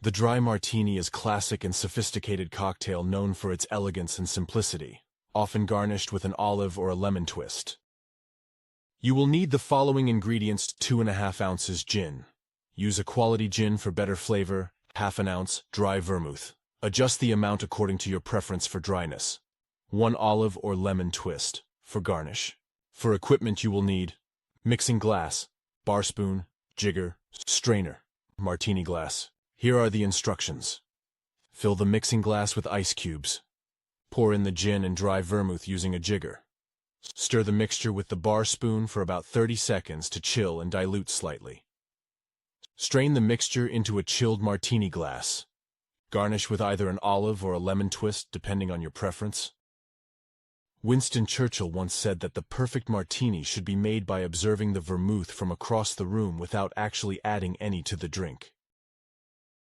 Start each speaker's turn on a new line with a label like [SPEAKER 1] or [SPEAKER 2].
[SPEAKER 1] The dry martini is a classic and sophisticated cocktail known for its elegance and simplicity, often garnished with an olive or a lemon twist. You will need the following ingredients: 2½ ounces gin. Use a quality gin for better flavor. ½ ounce dry vermouth. Adjust the amount according to your preference for dryness. 1 olive or lemon twist for garnish. For equipment you will need mixing glass, bar spoon, jigger, strainer, martini glass. Here are the instructions. Fill the mixing glass with ice cubes. Pour in the gin and dry vermouth using a jigger. Stir the mixture with the bar spoon for about 30 seconds to chill and dilute slightly. Strain the mixture into a chilled martini glass. Garnish with either an olive or a lemon twist, depending on your preference. Winston Churchill once said that the perfect martini should be made by observing the vermouth from across the room without actually adding any to the drink.